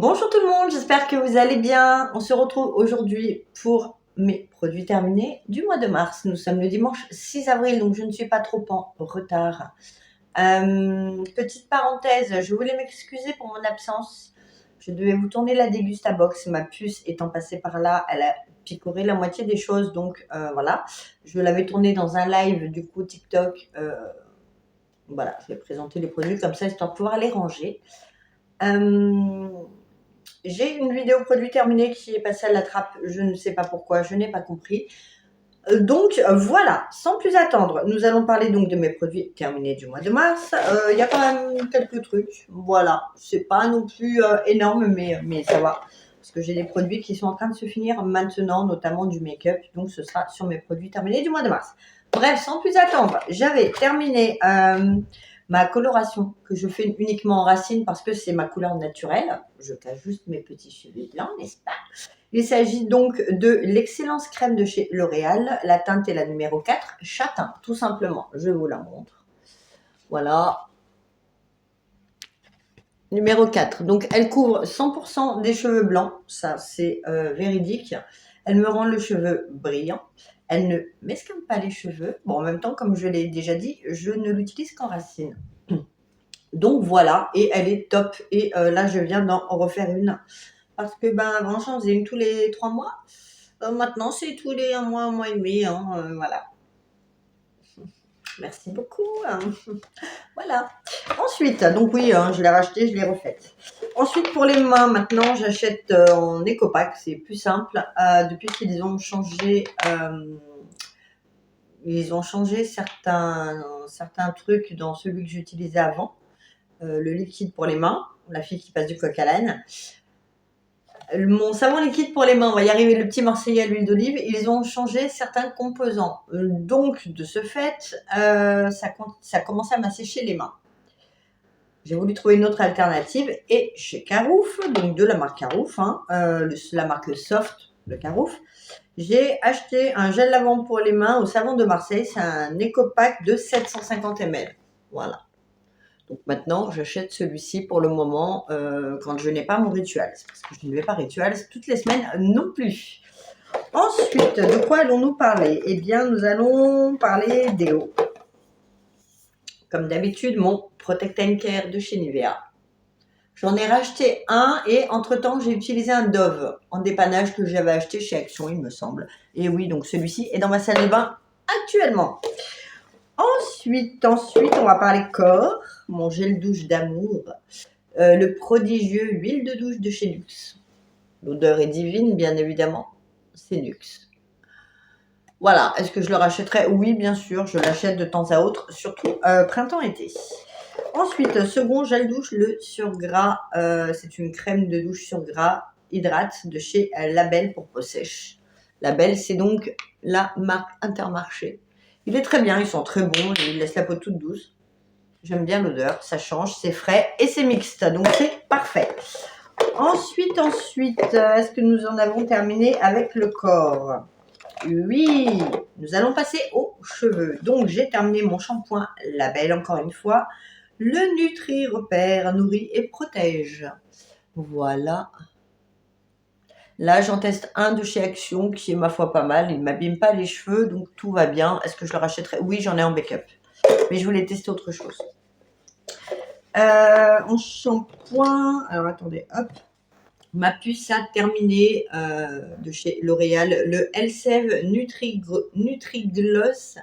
Bonjour tout le monde, j'espère que vous allez bien. On se retrouve aujourd'hui pour mes produits terminés du mois de mars. Nous sommes le dimanche 6 avril, donc je ne suis pas trop en retard. Petite parenthèse, je voulais m'excuser pour mon absence. Je devais vous tourner la Dégustabox. Ma puce étant passée par là, elle a picoré la moitié des choses, donc voilà. Je l'avais tournée dans un live du coup TikTok. Voilà, je vais présenter les produits comme ça, histoire de pouvoir les ranger. J'ai une vidéo produit terminée qui est passée à la trappe, je ne sais pas pourquoi, je n'ai pas compris. Donc voilà, sans plus attendre, nous allons parler donc de mes produits terminés du mois de mars. Il y a quand même quelques trucs, voilà, c'est pas non plus énorme, mais ça va. Parce que j'ai des produits qui sont en train de se finir maintenant, notamment du make-up, donc ce sera sur mes produits terminés du mois de mars. Bref, sans plus attendre, j'avais terminé ma coloration que je fais uniquement en racine parce que c'est ma couleur naturelle. Je cache juste mes petits cheveux blancs, n'est-ce pas? Il s'agit donc de l'Excellence Crème de chez L'Oréal. La teinte est la numéro 4, châtain, tout simplement. Je vous la montre. Voilà. Numéro 4. Donc, elle couvre 100% des cheveux blancs. Ça, c'est véridique. Elle me rend le cheveu brillant. Elle ne m'esquinte pas les cheveux. Bon, en même temps, comme je l'ai déjà dit, je ne l'utilise qu'en racine. Donc, voilà. Et elle est top. Et là, je viens d'en refaire une. Parce que, avant, j'en faisais une tous les 3 mois. Maintenant, c'est tous les 1 mois et demi. Voilà. Merci beaucoup. Voilà. Ensuite, donc oui, je l'ai racheté, je l'ai refaite. Ensuite, pour les mains, maintenant, j'achète en éco-pack. C'est plus simple. Depuis qu'ils ont changé, certains trucs dans celui que j'utilisais avant. Le liquide pour les mains, la fille qui passe du coq à l'âne. Mon savon liquide pour les mains, on va y arriver, le petit Marseillais à l'huile d'olive, ils ont changé certains composants. Donc, de ce fait, ça commençait à m'assécher les mains. J'ai voulu trouver une autre alternative et chez Carouf, donc de la marque Carouf, la marque Soft de Carouf, j'ai acheté un gel lavant pour les mains au savon de Marseille. C'est un éco-pack de 750 ml. Voilà. Donc maintenant, j'achète celui-ci pour le moment quand je n'ai pas mon rituel. C'est parce que je ne vais pas rituel toutes les semaines non plus. Ensuite, de quoi allons-nous parler? Eh bien, nous allons parler déo. Comme d'habitude, mon Protect & Care de chez Nivea. J'en ai racheté un et entre-temps, j'ai utilisé un Dove en dépannage que j'avais acheté chez Action, il me semble. Et oui, donc celui-ci est dans ma salle de bain actuellement. Ensuite, on va parler corps. Mon gel douche d'amour. Le prodigieux huile de douche de chez Luxe. L'odeur est divine, bien évidemment. C'est Luxe. Voilà. Est-ce que je le rachèterai? Oui, bien sûr. Je l'achète de temps à autre, surtout printemps-été. Ensuite, second gel douche, le surgras. C'est une crème de douche surgras hydrate de chez Label pour peau sèche. Label, c'est donc la marque Intermarché. Il est très bien, ils sont très bons, ils laissent la peau toute douce. J'aime bien l'odeur, ça change, c'est frais et c'est mixte, donc c'est parfait. Ensuite, est-ce que nous en avons terminé avec le corps? Oui, nous allons passer aux cheveux. Donc, j'ai terminé mon shampoing Label, encore une fois. Le Nutri Repère, nourrit et protège. Voilà. Là, j'en teste un de chez Action qui est ma foi pas mal. Il ne m'abîme pas les cheveux, donc tout va bien. Est-ce que je le rachèterai? Oui, j'en ai en backup. Mais je voulais tester autre chose. En shampoing, alors attendez, hop. Ma puce a terminé de chez L'Oréal, le Elseve Nutri-Gloss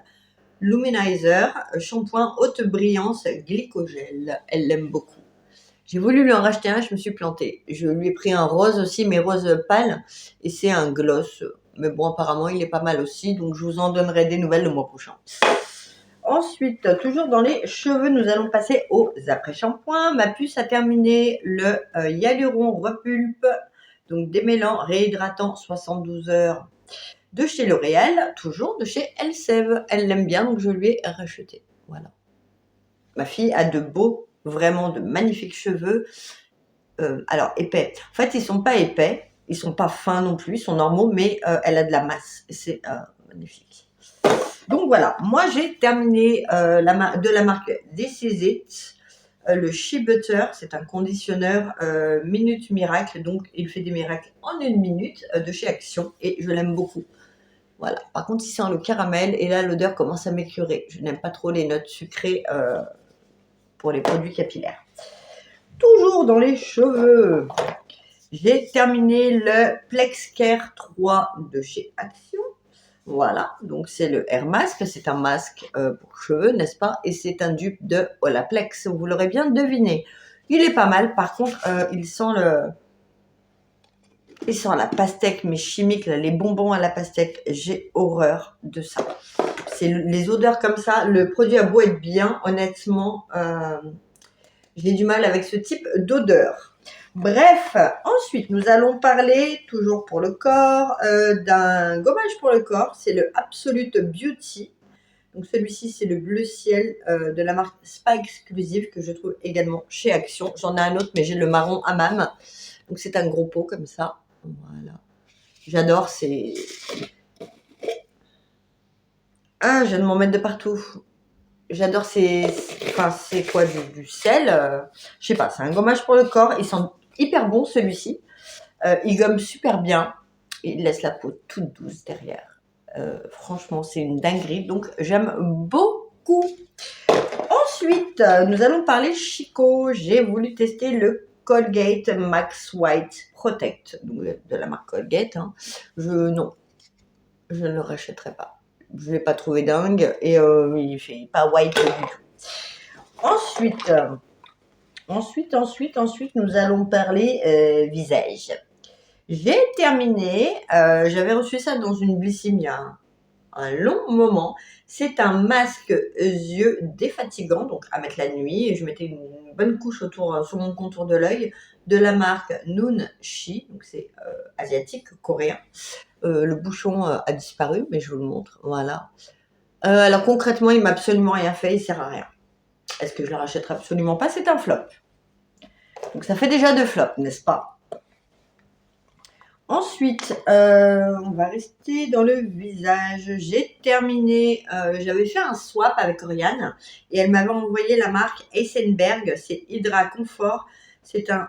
Luminizer, shampoing haute brillance glycogel. Elle l'aime beaucoup. J'ai voulu lui en racheter un, je me suis plantée. Je lui ai pris un rose aussi, mais rose pâle, et c'est un gloss. Mais bon, apparemment, il est pas mal aussi, donc je vous en donnerai des nouvelles le mois prochain. Ensuite, toujours dans les cheveux, nous allons passer aux après-shampoings. Ma puce a terminé le Hyaluron Repulpe, donc démêlant, réhydratant 72 heures de chez L'Oréal, toujours de chez Elseve. Elle l'aime bien, donc je lui ai racheté. Voilà. Ma fille a vraiment de magnifiques cheveux. Alors, épais. En fait, ils sont pas épais, ils sont pas fins non plus, ils sont normaux, mais elle a de la masse. C'est magnifique. Donc voilà, moi j'ai terminé de la marque This Is It. le Shea Butter, c'est un conditionneur Minute Miracle, donc il fait des miracles en 1 minute de chez Action et je l'aime beaucoup. Voilà. Par contre, il sent le caramel et là, l'odeur commence à m'écœurer. Je n'aime pas trop les notes sucrées pour les produits capillaires. Toujours dans les cheveux, j'ai terminé le Plex Care 3 de chez Action. Voilà, donc c'est le Hair Mask, c'est un masque pour cheveux, n'est-ce pas? Et c'est un dupe de Olaplex, vous l'aurez bien deviné. Il est pas mal, par contre, il sent la pastèque, mais chimique, là, les bonbons à la pastèque, j'ai horreur de ça. C'est les odeurs comme ça, le produit a beau être bien, honnêtement, j'ai du mal avec ce type d'odeur. Bref, ensuite, nous allons parler, toujours pour le corps, d'un gommage pour le corps. C'est le Absolute Beauty. Donc celui-ci, c'est le bleu ciel de la marque Spa Exclusive que je trouve également chez Action. J'en ai un autre, mais j'ai le marron hammam. Donc c'est un gros pot comme ça. Voilà. J'adore, c'est... Ah, je viens de m'en mettre de partout. J'adore c'est quoi du sel, je sais pas, c'est un gommage pour le corps, il sent hyper bon celui-ci, il gomme super bien, il laisse la peau toute douce derrière. Franchement, c'est une dinguerie, donc j'aime beaucoup. Ensuite, nous allons parler Chico. J'ai voulu tester le Colgate Max White Protect, donc de la marque Colgate. Hein. Non, je ne le rachèterai pas. Je ne l'ai pas trouvé dingue et il fait pas white du tout. Ensuite, nous allons parler visage. J'ai terminé, j'avais reçu ça dans une Blissim il y a un long moment. C'est un masque yeux défatigant, donc à mettre la nuit. Et je mettais une bonne couche autour sur mon contour de l'œil de la marque Noon Shi, donc c'est asiatique, coréen. Le bouchon a disparu, mais je vous le montre. Voilà. Alors concrètement, il m'a absolument rien fait, il sert à rien. Est-ce que je le rachèterai? Absolument pas, c'est un flop. Donc ça fait déjà 2 flops, n'est-ce pas? Ensuite, on va rester dans le visage. J'ai terminé, j'avais fait un swap avec Oriane et elle m'avait envoyé la marque Heisenberg, c'est Hydra Confort. C'est un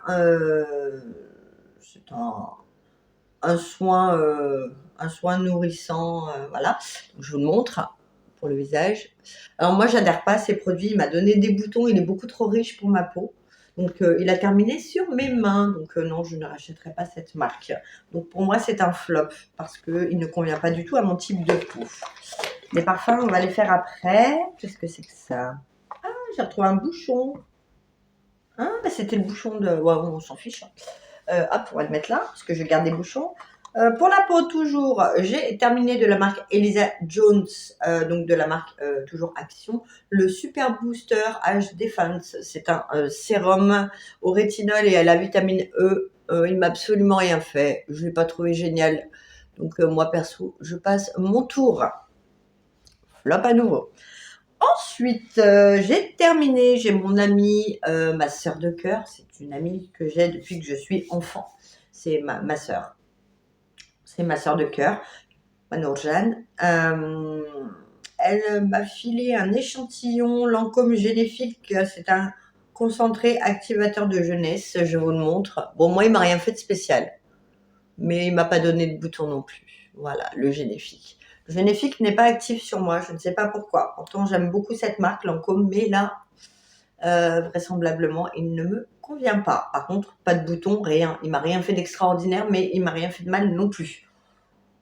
soin nourrissant, voilà. Donc, je vous le montre pour le visage. Alors moi, j'adhère pas à ces produits. Il m'a donné des boutons. Il est beaucoup trop riche pour ma peau. Donc, il a terminé sur mes mains. Donc, non, je ne rachèterai pas cette marque. Donc, pour moi, c'est un flop parce qu'il ne convient pas du tout à mon type de peau. Les parfums, on va les faire après. Qu'est-ce que c'est que ça? Ah, j'ai retrouvé un bouchon. Ah, bah, c'était le bouchon de... Ouais, on s'en fiche. Hop, on va le mettre là parce que je garde des bouchons. Pour la peau, toujours, j'ai terminé de la marque Elisa Jones, donc de la marque toujours Action, le Super Booster Age Defense. C'est un sérum au rétinol et à la vitamine E. Il m'a absolument rien fait. Je ne l'ai pas trouvé génial. Donc, moi, perso, je passe mon tour. Flop à nouveau. Ensuite, j'ai terminé. J'ai mon amie, ma sœur de cœur. C'est une amie que j'ai depuis que je suis enfant. C'est ma sœur. C'est ma sœur de cœur, Manourjane. Elle m'a filé un échantillon Lancôme Généfique. C'est un concentré activateur de jeunesse. Je vous le montre. Bon, moi, il m'a rien fait de spécial. Mais il m'a pas donné de bouton non plus. Voilà, le Généfique. Le Généfique n'est pas actif sur moi. Je ne sais pas pourquoi. Pourtant, j'aime beaucoup cette marque Lancôme. Mais là, vraisemblablement, il ne me convient pas. Par contre, pas de bouton, rien. Il m'a rien fait d'extraordinaire, mais il m'a rien fait de mal non plus.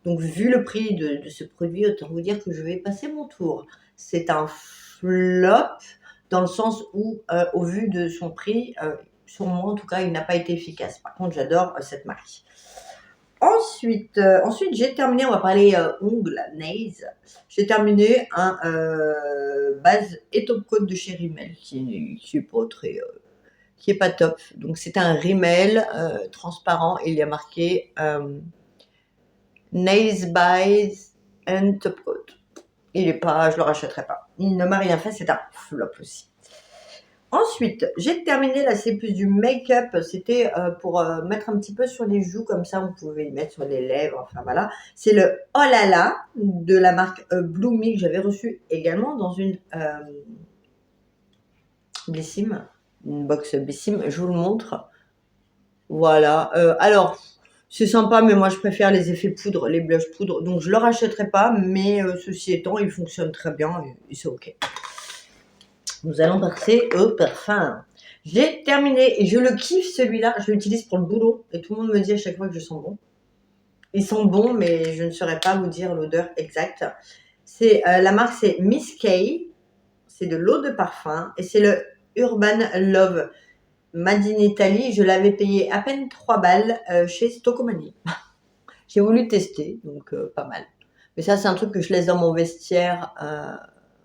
Donc, vu le prix de ce produit, autant vous dire que je vais passer mon tour. C'est un flop dans le sens où, au vu de son prix, sur moi en tout cas, il n'a pas été efficace. Par contre, j'adore cette marque. Ensuite, j'ai terminé, on va parler ongles, nails. J'ai terminé un base et top coat de chez Rimmel qui est pas très... qui est pas top. Donc, c'est un Rimmel transparent et il y a marqué... Nails by and Top Coat. Il est pas, je le rachèterai pas. Il ne m'a rien fait, c'est un flop aussi. Ensuite, j'ai terminé, là c'est plus du make-up, c'était pour mettre un petit peu sur les joues, comme ça on pouvait le mettre sur les lèvres, enfin voilà. C'est le Oh là là de la marque Bloomy que j'avais reçu également dans une Blissim. une box Bessim, je vous le montre. Voilà. Alors, c'est sympa, mais moi je préfère les effets poudre, les blush poudre, donc je ne le rachèterai pas, mais ceci étant, il fonctionne très bien et c'est ok. Nous allons passer au parfum. J'ai terminé et je le kiffe celui-là, je l'utilise pour le boulot et tout le monde me dit à chaque fois que je sens bon. Ils sont bons, mais je ne saurais pas vous dire l'odeur exacte. C'est la marque, c'est Miss K. C'est de l'eau de parfum et c'est le Urban Love Made in Italy. Je l'avais payé à peine 3 balles chez Stocomanie. J'ai voulu tester, donc pas mal. Mais ça, c'est un truc que je laisse dans mon vestiaire.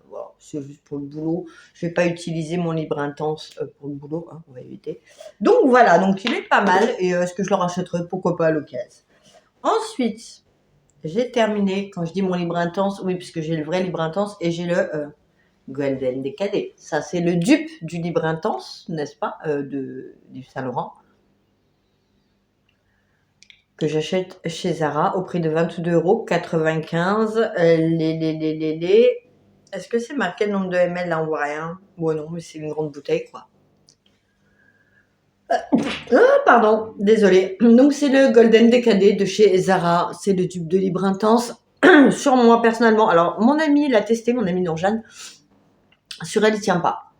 Voilà, c'est juste pour le boulot. Je ne vais pas utiliser mon libre intense pour le boulot, hein, on va éviter. Donc voilà, donc il est pas mal. Et est-ce que je le rachèterai? Pourquoi pas à l'occasion. Ensuite, j'ai terminé, quand je dis mon libre intense, oui, puisque j'ai le vrai libre intense et j'ai le Golden Décadé. Ça, c'est le dupe du libre intense, n'est-ce pas, du Saint-Laurent, que j'achète chez Zara au prix de 22,95 €. Est-ce que c'est marqué le nombre de ml? Là, on voit rien. Bon, non, mais c'est une grande bouteille, quoi. Pardon, désolé. Donc, c'est le Golden Décadé de chez Zara. C'est le dupe de libre intense. Sur moi, personnellement. Alors, mon amie l'a testé, mon amie Nourjane. Sur elle, il tient pas.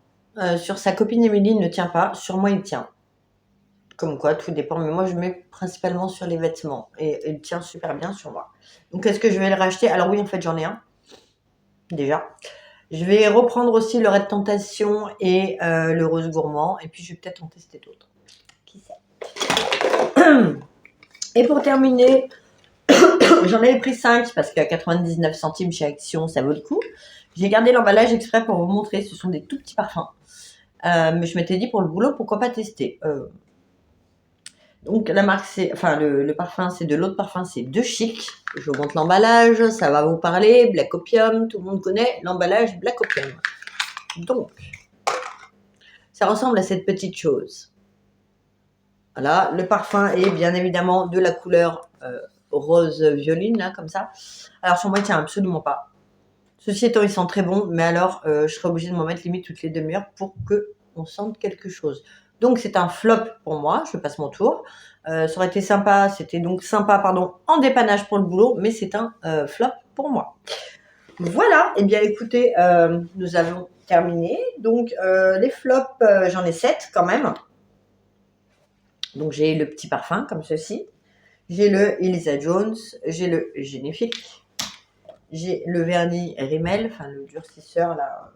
Sur sa copine Émilie, il ne tient pas. Sur moi, il tient. Comme quoi, tout dépend. Mais moi, je mets principalement sur les vêtements. Et il tient super bien sur moi. Donc, est-ce que je vais le racheter? Alors oui, en fait, j'en ai un. Déjà. Je vais reprendre aussi le Red Tentation et le Rose Gourmand. Et puis, je vais peut-être en tester d'autres. Qui sait? Et pour terminer, j'en avais pris 5 parce qu'à 99 centimes chez Action, ça vaut le coup. J'ai gardé l'emballage exprès pour vous montrer. Ce sont des tout petits parfums. Mais je m'étais dit pour le boulot, pourquoi pas tester. Donc la marque, c'est, enfin le parfum, c'est de l'eau de parfum, c'est De Chic. Je vous montre l'emballage, ça va vous parler. Black Opium, tout le monde connaît l'emballage Black Opium. Donc, ça ressemble à cette petite chose. Voilà, le parfum est bien évidemment de la couleur rose violine, là, comme ça. Alors sur moi, il tient absolument pas. Ceci étant, il sent très bon, mais alors je serais obligée de m'en mettre limite toutes les demi-heures pour qu'on sente quelque chose. Donc c'est un flop pour moi, je passe mon tour. Ça aurait été sympa, c'était donc sympa, pardon, en dépannage pour le boulot, mais c'est un flop pour moi. Voilà, et bien écoutez, nous avons terminé. Donc les flops, j'en ai 7 quand même. Donc j'ai le petit parfum comme ceci. J'ai le Elisa Jones, j'ai le Génifique, j'ai le vernis Rimmel, enfin le durcisseur là.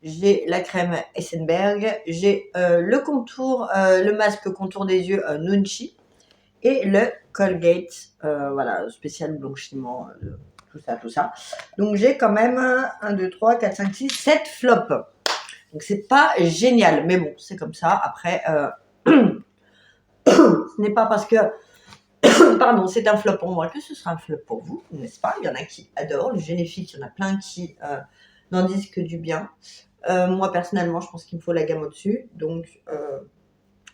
J'ai la crème Essenberg, j'ai le contour, le masque contour des yeux Nunchi et le Colgate, voilà, spécial blanchiment, tout ça. Donc j'ai quand même 1, 2, 3, 4, 5, 6, 7 flops. Donc c'est pas génial, mais bon, c'est comme ça. Après, ce n'est pas parce que pardon, c'est un flop pour moi que ce sera un flop pour vous, n'est-ce pas? Il y en a qui adorent le Génifique, il y en a plein qui n'en disent que du bien. Moi, personnellement, je pense qu'il me faut la gamme au-dessus. Donc,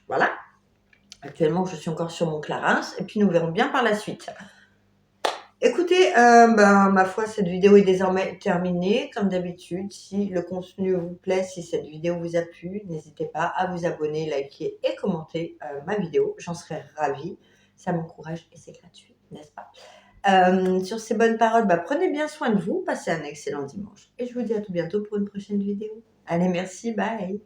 voilà. Actuellement, je suis encore sur mon Clarins. Et puis, nous verrons bien par la suite. Écoutez, ma foi, cette vidéo est désormais terminée. Comme d'habitude, si le contenu vous plaît, si cette vidéo vous a plu, n'hésitez pas à vous abonner, liker et commenter ma vidéo. J'en serais ravie. Ça m'encourage et c'est gratuit, n'est-ce pas? Sur ces bonnes paroles, prenez bien soin de vous. Passez un excellent dimanche. Et je vous dis à tout bientôt pour une prochaine vidéo. Allez, merci, bye!